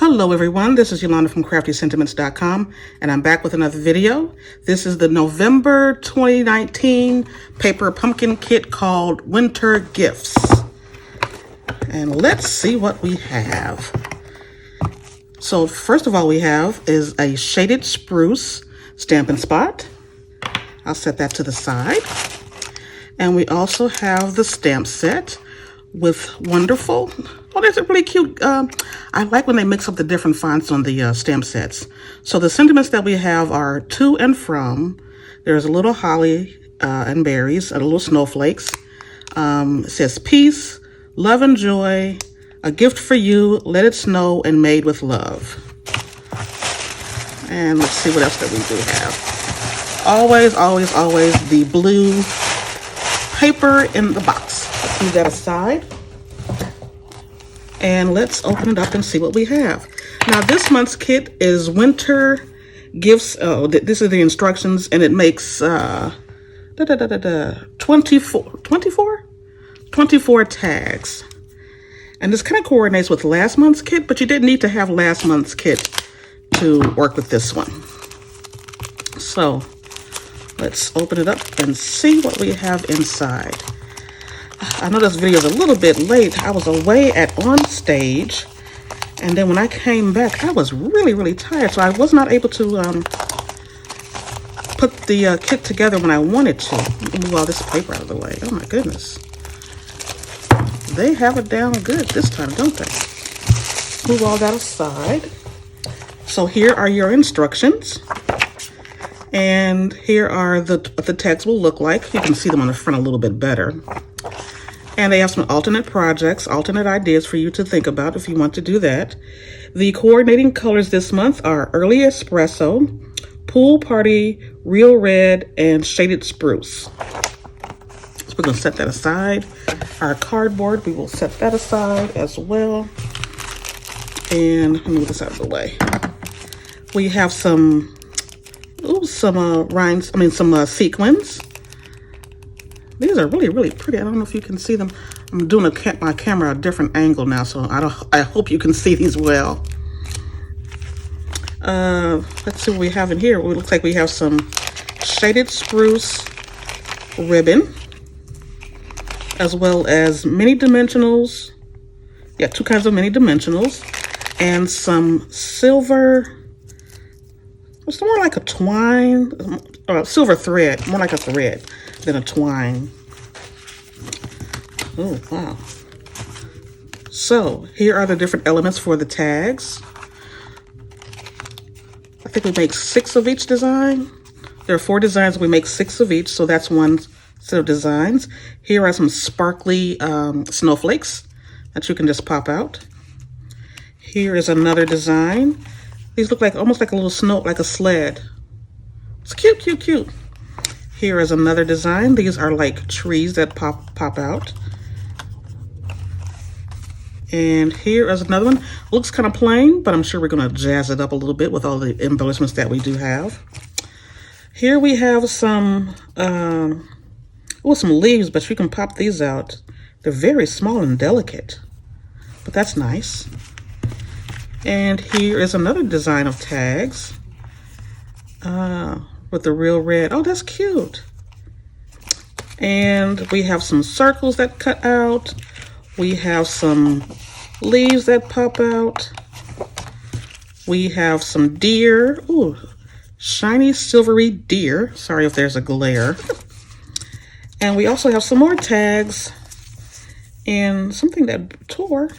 Hello everyone, this is Yolanda from CraftySentiments.com and I'm back with another video. This is the November 2019 paper pumpkin kit called Winter Gifts. And let's see what we have. So first of all we have is a shaded spruce Stampin' Spot. I'll set that to the side. And we also have the stamp set with wonderful, well, that's a really cute, I like when they mix up the different fonts on the stamp sets. So the sentiments that we have are to and from. There's a little holly and berries, a little snowflakes. It says peace, love and joy, a gift for you, let it snow, and made with love. And let's see what else that we do have. Always, always, always the blue paper in the box. Let's move that aside. And let's open it up and see what we have. Now this month's kit is Winter Gifts. Oh, this is the instructions, and it makes 24 tags. And this kind of coordinates with last month's kit, but you didn't need to have last month's kit to work with this one. So let's open it up and see what we have inside. I know this video is a little bit late. I was away on stage, and then when I came back, I was really tired, so I was not able to put the kit together when I wanted to. Let me move all this paper out of the way. Oh my goodness. They have it down good this time, don't they? Move all that aside. So here are your instructions. And here are what the tags will look like. You can see them on the front a little bit better. And they have some alternate projects, alternate ideas for you to think about if you want to do that. The coordinating colors this month are Early Espresso, Pool Party, Real Red, and Shaded Spruce. So we're going to set that aside. Our cardboard, we will set that aside as well. And let me move this out of the way. We have some sequins. These are really pretty. I don't know if you can see them. I'm doing my camera a different angle now, so I hope you can see these well. Let's see what we have in here. It looks like we have some shaded spruce ribbon, as well as mini dimensionals. Yeah, two kinds of mini dimensionals, and some silver. It's more like a twine, silver thread, more like a thread than a twine. Oh, wow. So here are the different elements for the tags. I think we make 6 of each design. There are 4 designs, we make 6 of each, so that's one set of designs. Here are some sparkly snowflakes that you can just pop out. Here is another design. These look like almost like a little snow, like a sled. It's cute. Here is another design. These are like trees that pop out. And here is another one. Looks kind of plain, but I'm sure we're going to jazz it up a little bit with all the embellishments that we do have. Here we have some leaves, but you can pop these out. They're very small and delicate, but that's nice. And here is another design of tags with the real red. Oh, that's cute. And we have some circles that cut out. We have some leaves that pop out. We have some deer. Ooh, shiny silvery deer. Sorry if there's a glare. And we also have some more tags and something that tore,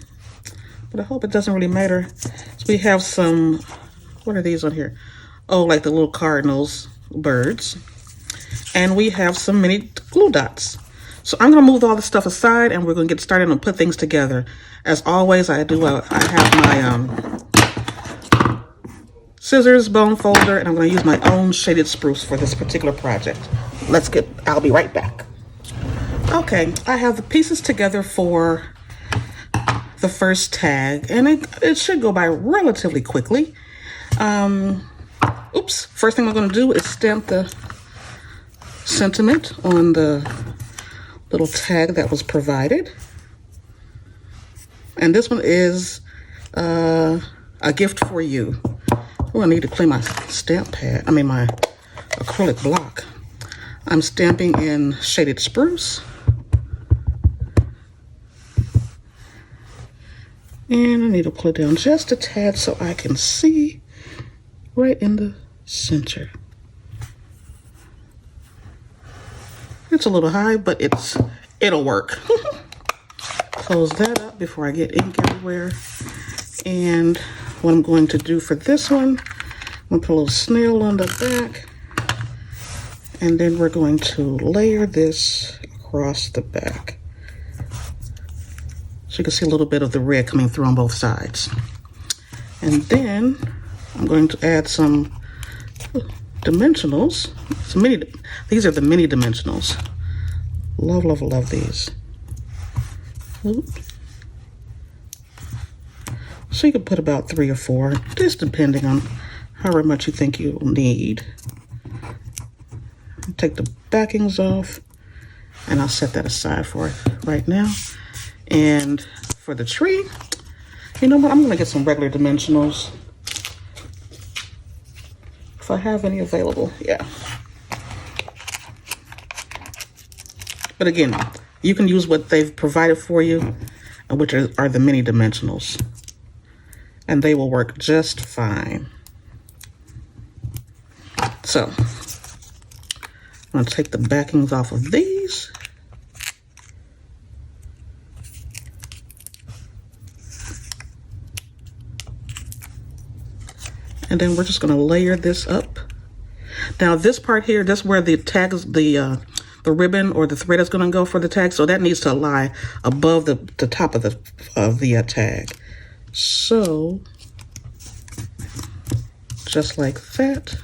but I hope it doesn't really matter. So we have some, what are these on here? Oh, like the little cardinals, birds. And we have some mini glue dots. So I'm going to move all this stuff aside and we're going to get started and put things together. As always, I have my scissors, bone folder, and I'm going to use my own shaded spruce for this particular project. I'll be right back. Okay, I have the pieces together for the first tag, and it should go by relatively quickly. First thing I'm going to do is stamp the sentiment on the little tag that was provided. And this one is a gift for you. Oh, I need to clean my stamp pad. I mean my acrylic block. I'm stamping in Shaded Spruce. And I need to pull it down just a tad so I can see right in the center. It's a little high, but it'll work. Close that up before I get ink everywhere. And what I'm going to do for this one, I'm going to put a little snail on the back. And then we're going to layer this across the back. So you can see a little bit of the red coming through on both sides. And then I'm going to add some dimensionals. These are the mini dimensionals. Love, love, love these. Oops. So you can put about 3 or 4, just depending on however much you think you'll need. Take the backings off, and I'll set that aside for right now. And for the tree, you know what? I'm gonna get some regular dimensionals if I have any available. Yeah. But again, you can use what they've provided for you, which are the mini dimensionals, and they will work just fine. So I'm gonna take the backings off of these. And then we're just gonna layer this up. Now this part here, that's where the tag is, the ribbon or the thread is gonna go for the tag. So that needs to lie above the top of the tag. So just like that.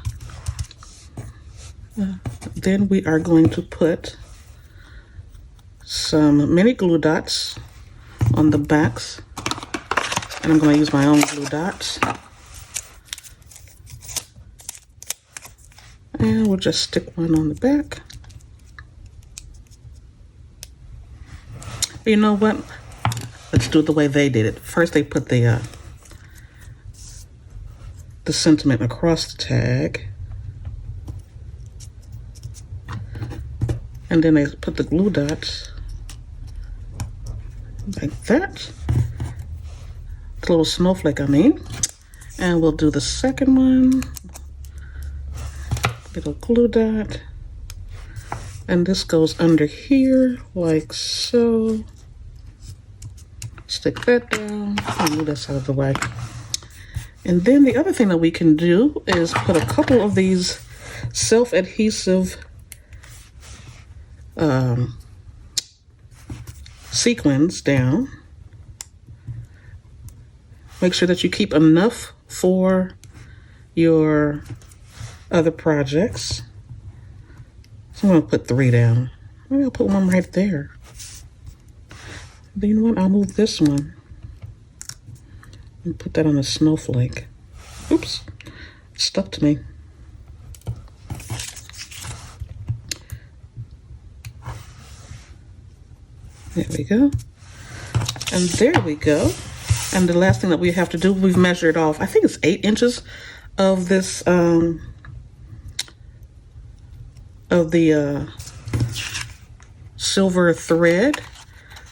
Then we are going to put some mini glue dots on the backs. And I'm going to use my own glue dots. And we'll just stick one on the back. You know what? Let's do it the way they did it. First they put the sentiment across the tag. And then they put the glue dots like that. The little snowflake, I mean. And we'll do the second one. Little glue dot. And this goes under here like so. Stick that down. I'll move this out of the way. And then the other thing that we can do is put a couple of these self-adhesive sequins down. Make sure that you keep enough for your other projects. So I'm going to put 3 down. Maybe I'll put one right there. But you know what? I'll move this one and put that on a snowflake. Oops, it stuck to me. There we go. And there we go. And the last thing that we have to do, we've measured off, I think it's 8 inches of this, of the silver thread.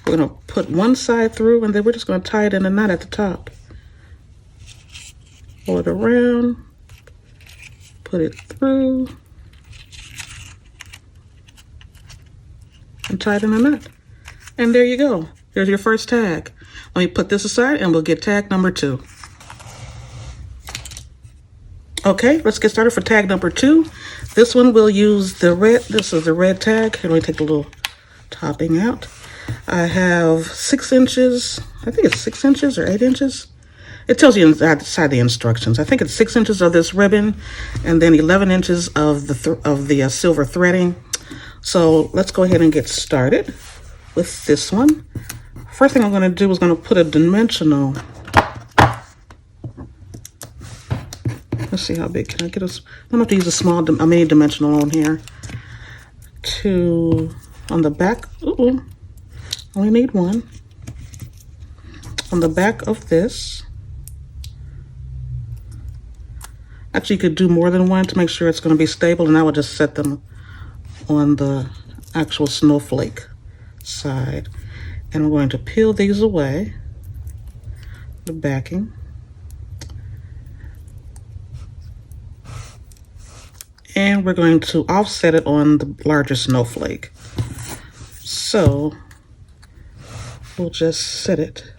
We're going to put one side through, and then we're just going to tie it in a knot at the top. Pull it around, put it through, and tie it in a knot. And there you go. There's your first tag. Let me put this aside and we'll get tag number 2. Okay, let's get started for tag number 2. This one we'll use the red. This is the red tag. Here, let me take the little topping out. I have 6 inches. I think it's 6 inches or 8 inches. It tells you inside the instructions. I think it's 6 inches of this ribbon and then 11 inches of the silver threading. So let's go ahead and get started with this one. First thing I'm going to do is going to put a dimensional. Let's see how big can I get us. I'm going to have to use a mini dimensional on here. On the back. Only need one. On the back of this, Actually, you could do more than one to make sure it's going to be stable, and I would just set them on the actual snowflake side. And I'm going to peel these away, the backing. And we're going to offset it on the larger snowflake. So we'll just set it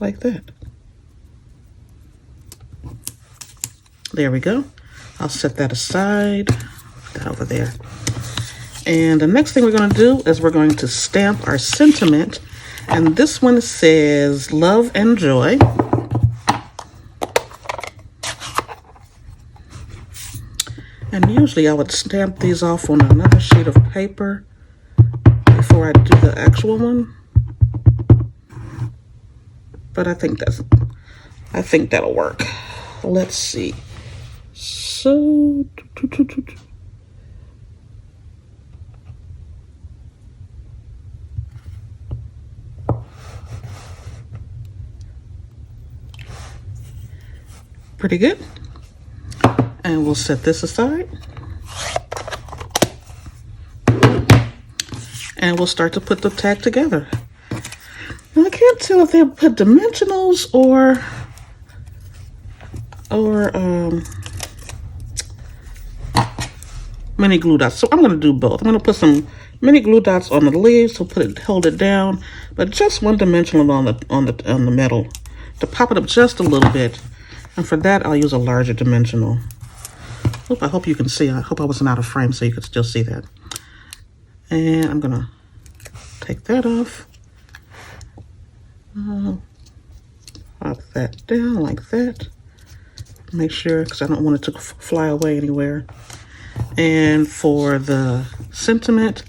like that. There we go. I'll set that aside, put that over there. And the next thing we're going to do is we're going to stamp our sentiment. And this one says love and joy. And usually I would stamp these off on another sheet of paper before I do the actual one. But I think that'll work. Let's see. So pretty good. And we'll set this aside. And we'll start to put the tag together. Now, I can't tell if they put dimensionals or mini glue dots. So I'm going to do both. I'm going to put some mini glue dots on the leaves to hold it down, but just one dimensional on the metal to pop it up just a little bit. And for that, I'll use a larger dimensional. I hope you can see. I hope I wasn't out of frame so you could still see that. And I'm gonna take that off. Pop that down like that. Make sure, because I don't want it to fly away anywhere. And for the sentiment,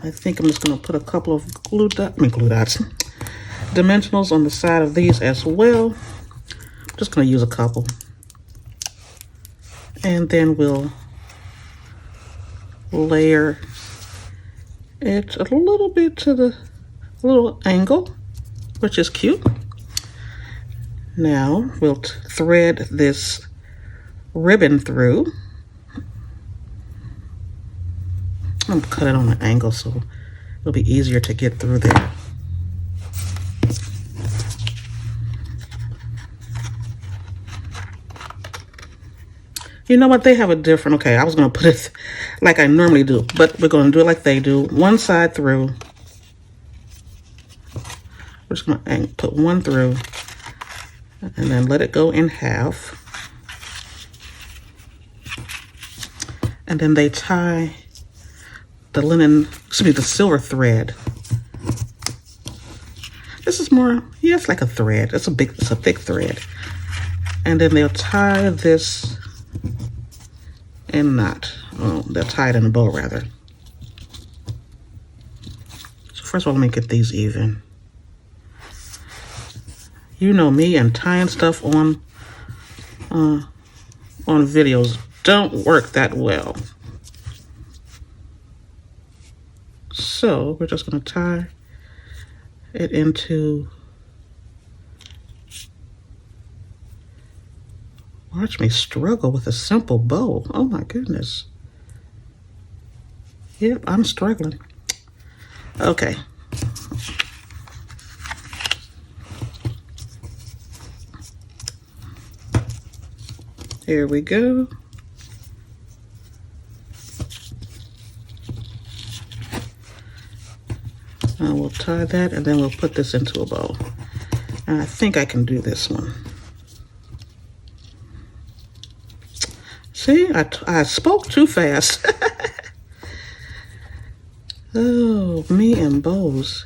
I think I'm just gonna put a couple of dimensionals on the side of these as well. I'm just gonna use a couple. And then we'll layer it a little bit to the little angle, which is cute. Now we'll thread this ribbon through. I'm gonna cut it on an angle so it'll be easier to get through there. You know what? They have a different, okay, I was going to put it like I normally do, but we're going to do it like they do. One side through. We're just going to put one through and then let it go in half. And then they tie the silver thread. This is more, yeah, it's like a thread. It's a thick thread. And then they'll tie this in knot. Oh, they'll tie it in a bow rather. So first of all, let me get these even. You know me, and tying stuff on videos don't work that well. So we're just going to tie it into. Watch me struggle with a simple bow. Oh my goodness. Yep, I'm struggling. Okay. Here we go. And we'll tie that and then we'll put this into a bow. And I think I can do this one. See, I spoke too fast. Oh, me and bows.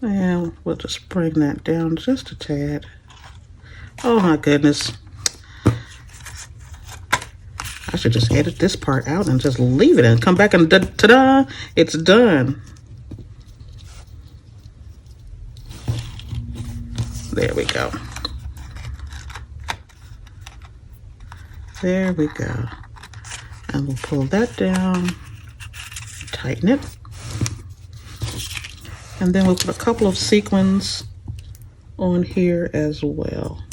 And we'll just bring that down just a tad. Oh my goodness. I should just edit this part out and just leave it and come back and ta-da, it's done. There we go. There we go. And we'll pull that down, tighten it. And then we'll put a couple of sequins on here as well.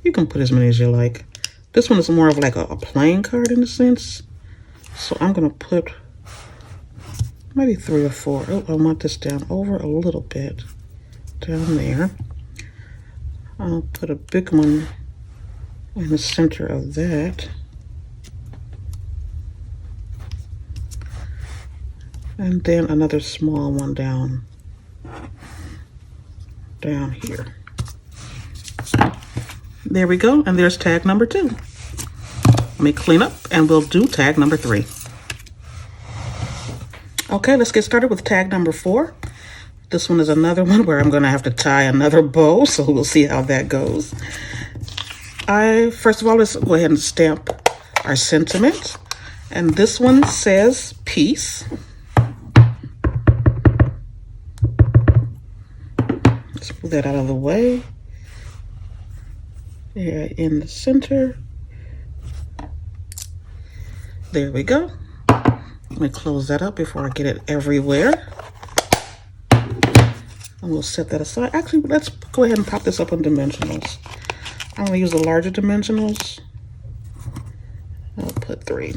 You can put as many as you like. This one is more of like a playing card in a sense. So I'm gonna put maybe 3 or 4. Oh, I want this down over a little bit. Down there. I'll put a big one in the center of that. And then another small one down here. There we go, and there's tag number 2. Let me clean up and we'll do tag number 3. Okay, let's get started with tag number 4. This one is another one where I'm gonna have to tie another bow, so we'll see how that goes. First of all, let's go ahead and stamp our sentiment. And this one says peace. Let's move that out of the way. Here in the center. There we go. Let me close that up before I get it everywhere. And we'll set that aside. Actually, let's go ahead and pop this up on dimensionals. I'm going to use the larger dimensionals. I'll put 3.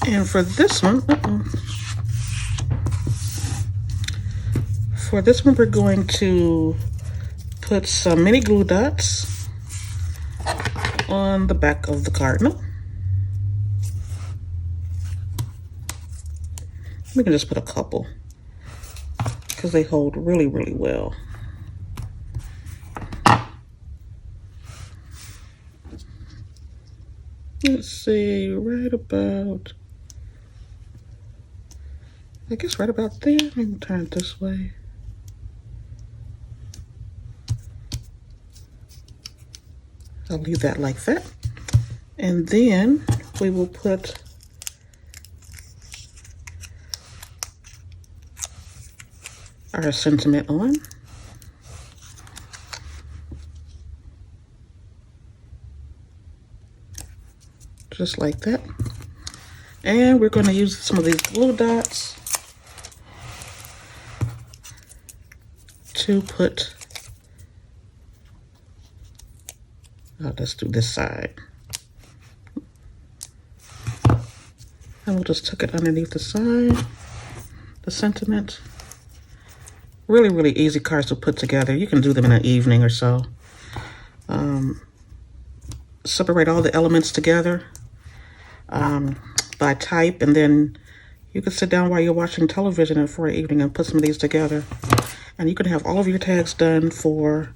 And for this one, we're going to put some mini glue dots on the back of the cardinal. We can just put a couple because they hold really, really well. Let's see, right about there. Maybe turn it this way. I'll leave that like that. And then we will put our sentiment on. Just like that. And we're going to use some of these glue dots to put, let's do this side. And we'll just tuck it underneath the side, the sentiment. Really, really easy cards to put together. You can do them in an evening or so. Separate all the elements together by type, and then you can sit down while you're watching television for an evening and put some of these together. And you can have all of your tags done for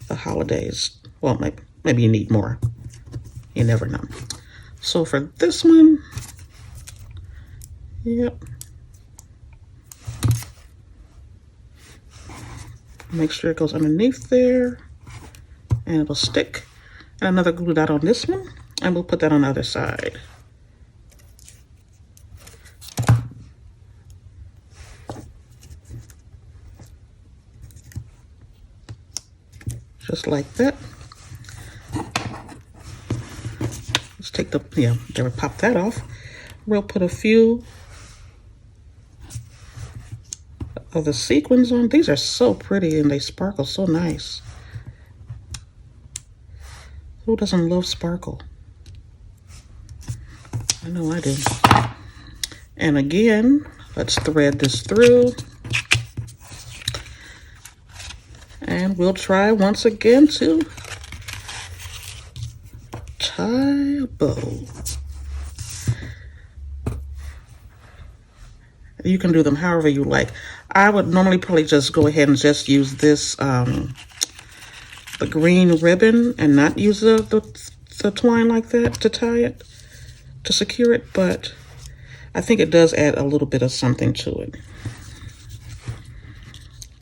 the holidays. Well, maybe you need more. You never know. So for this one, yep. Make sure it goes underneath there and it'll stick. And another glue dot on this one, and we'll put that on the other side. Just like that. Let's take there we pop that off. We'll put a few of the sequins on. These are so pretty and they sparkle so nice. Who doesn't love sparkle? I know I do. And again, let's thread this through. And we'll try once again to tie a bow. You can do them however you like. I would normally probably just go ahead and just use this, the green ribbon, and not use the twine like that to tie it, to secure it, but I think it does add a little bit of something to it.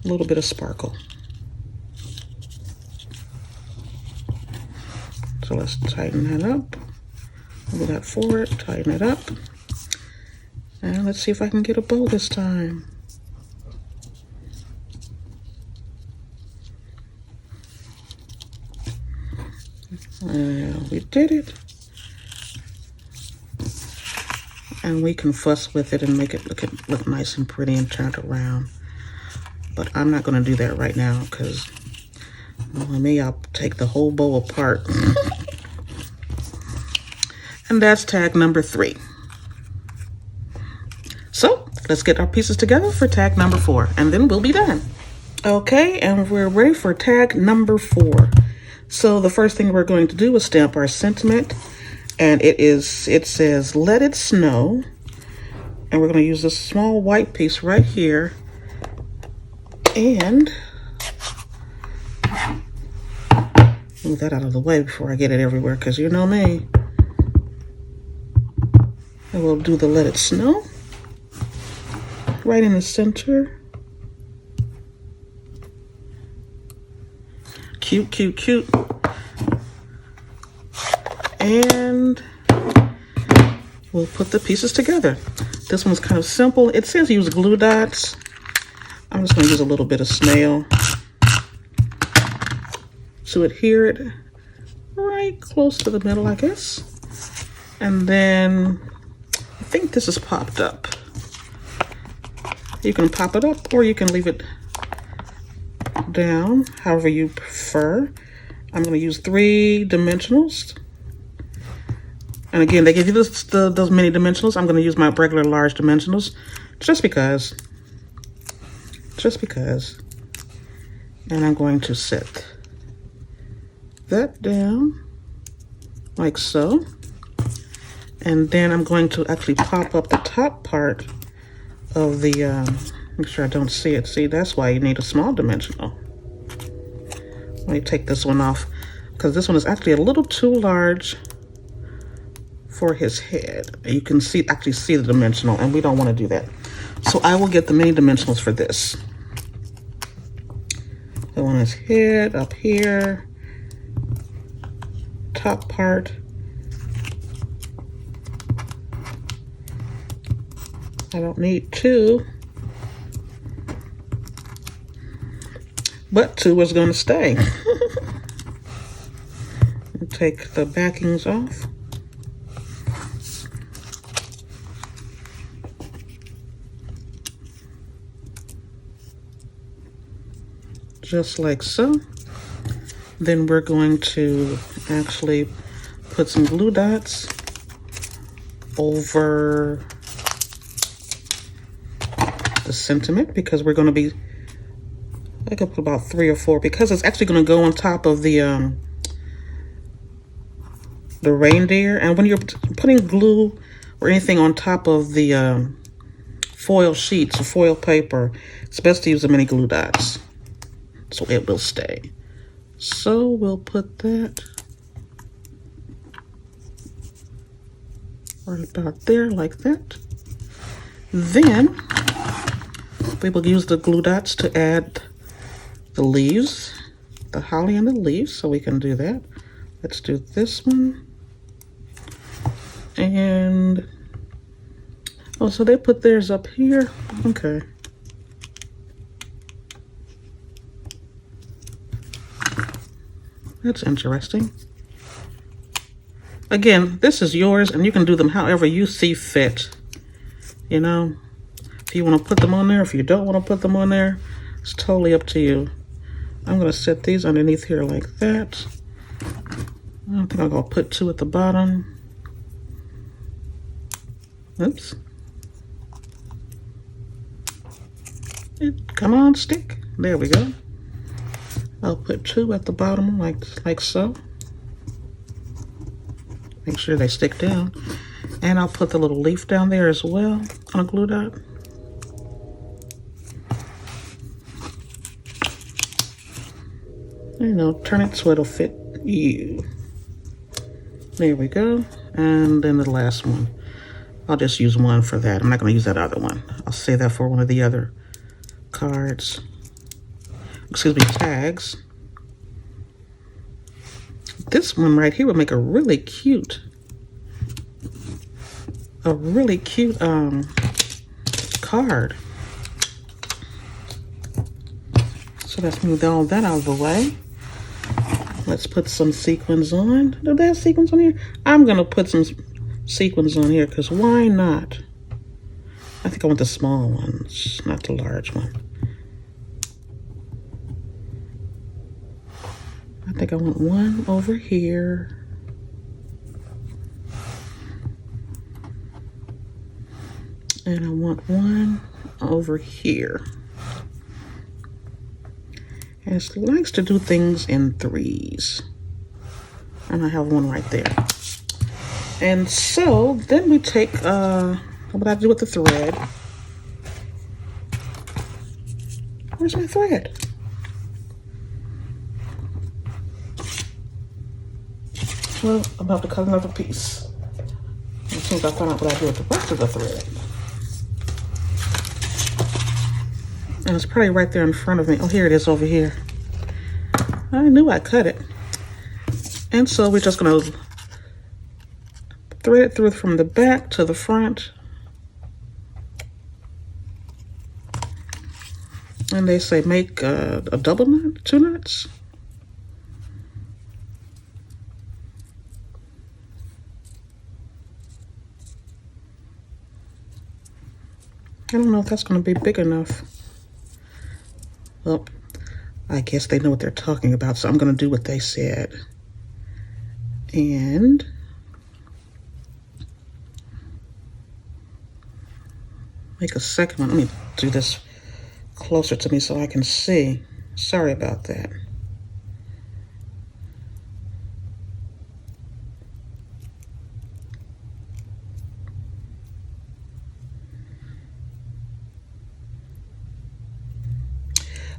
A little bit of sparkle. So let's tighten that up. Move that forward, tighten it up. And let's see if I can get a bow this time. We did it. And we can fuss with it and make it look nice and pretty and turn it around. But I'm not going to do that right now because maybe I'll take the whole bow apart. And that's tag number 3. So let's get our pieces together for tag number 4, and then we'll be done. Okay, and we're ready for tag number 4. So the first thing we're going to do is stamp our sentiment, and it says "Let It Snow," and we're going to use this small white piece right here, and move that out of the way before I get it everywhere, because you know me. And we'll do the "Let It Snow" right in the center. Cute, cute, cute. And we'll put the pieces together. This one's kind of simple. It says use glue dots. I'm just going to use a little bit of snail to adhere it right close to the middle, I guess. And then I think this is popped up. You can pop it up or you can leave it down, however you prefer. I'm going to use 3 dimensionals. And again, they give you those mini dimensionals. I'm going to use my regular large dimensionals just because. And I'm going to set that down like so. And then I'm going to actually pop up the top part of the, make sure I don't see it. See, that's why you need a small dimensional. Let me take this one off because this one is actually a little too large for his head. You can actually see the dimensional, and we don't want to do that. So I will get the mini dimensionals for this. I want his head up here, top part. I don't need 2, but 2 is going to stay. Take the backings off. Just like so. Then we're going to actually put some glue dots over the sentiment because we're going to be, I could put about 3 or 4 because it's actually going to go on top of the reindeer. And when you're putting glue or anything on top of the foil sheets or foil paper, it's best to use the mini glue dots so it will stay. So we'll put that right about there like that. Then we will use the glue dots to add the leaves, the holly and the leaves, so we can do that. Let's do this one. And, oh, so they put theirs up here. Okay. That's interesting. Again, this is yours, and you can do them however you see fit. You know, if you want to put them on there, if you don't want to put them on there, it's totally up to you. I'm going to set these underneath here like that. I don't think I'm going to put 2 at the bottom. Oops. Come on, stick. There we go. I'll put 2 at the bottom like so. Make sure they stick down. And I'll put the little leaf down there as well on a glue dot. You know, turn it so it'll fit you. There we go. And then the last one. I'll just use 1 for that. I'm not going to use that other one. I'll save that for one of the other cards. Excuse me, tags. This one right here would make a really cute card. So let's move all that out of the way. Let's put some sequins on. Do they have sequins on here? I'm gonna put some sequins on here, because why not? I think I want the small ones, not the large one. I think I want one over here. And I want one over here. And it likes to do things in threes. And I have one right there. And so then we take, what I do with the thread. Where's my thread? Well, I'm about to cut another piece. As soon as I find out what I do with the rest of the thread. And it's probably right there in front of me. Oh, here it is over here. I knew I cut it. And so we're just going to thread it through from the back to the front. And they say make a double knot, 2 knots. I don't know if that's going to be big enough. Well, I guess they know what they're talking about, so I'm going to do what they said. And make a second one. Let me do this closer to me so I can see. Sorry about that.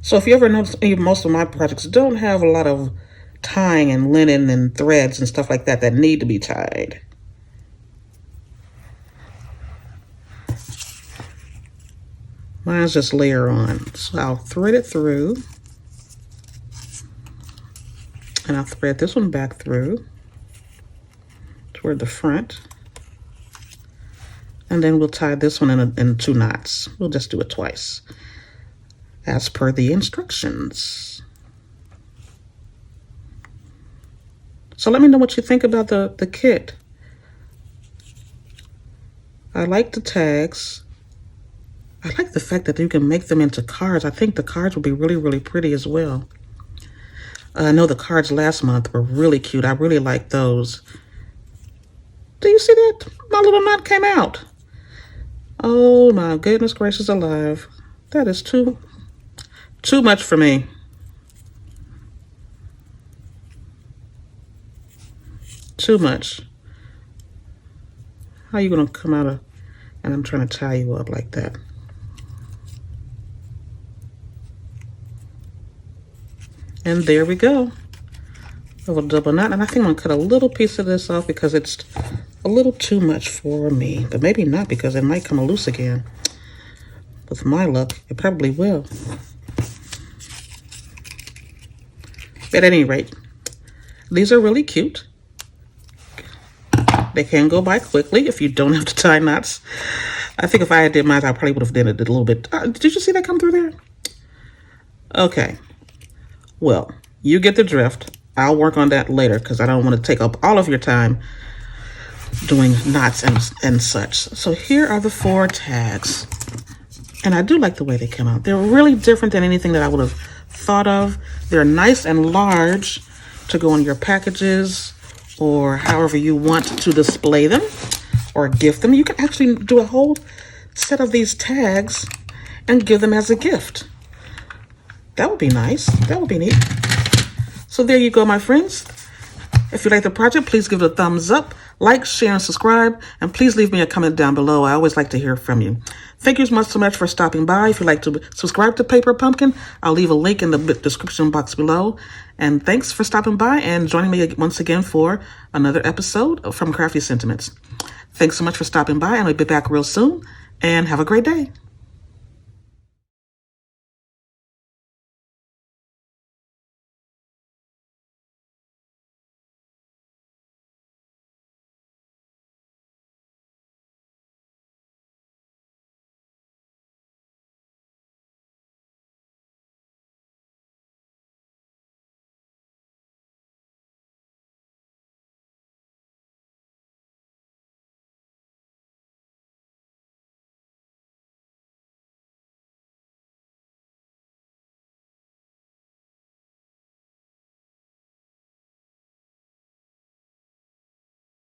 So if you ever notice, most of my projects don't have a lot of tying and linen and threads and stuff like that that need to be tied. Mine's just layer on. So I'll thread it through. And I'll thread this one back through toward the front. And then we'll tie this one in 2 knots. We'll just do it twice, as per the instructions. So let me know what you think about the kit. I like the tags. I like the fact that you can make them into cards. I think the cards will be really, really pretty as well. I know the cards last month were really cute. I really like those. Do you see that? My little knot came out. Oh my goodness gracious alive. That is too much for me. Too much. How are you gonna come out of, and I'm trying to tie you up like that. And there we go. A little double knot. And I think I'm gonna cut a little piece of this off because it's a little too much for me. But maybe not, because it might come loose again. With my luck, it probably will. At any rate, these are really cute. They can go by quickly if you don't have to tie knots. I think if I had did mine, I probably would have done it a little bit. Did you see that come through there? Okay. Well, you get the drift. I'll work on that later because I don't want to take up all of your time doing knots and such. So here are the 4 tags. And I do like the way they come out. They're really different than anything that I would have thought of. They're nice and large to go in your packages or however you want to display them or gift them. You can actually do a whole set of these tags and give them as a gift. That would be nice. That would be neat. So there you go, my friends. If you like the project, please give it a thumbs up, like, share, and subscribe, and please leave me a comment down below. I always like to hear from you. Thank you so much for stopping by. If you'd like to subscribe to Paper Pumpkin, I'll leave a link in the description box below. And thanks for stopping by and joining me once again for another episode from Crafty Sentiments. Thanks so much for stopping by, and I'll be back real soon, and have a great day.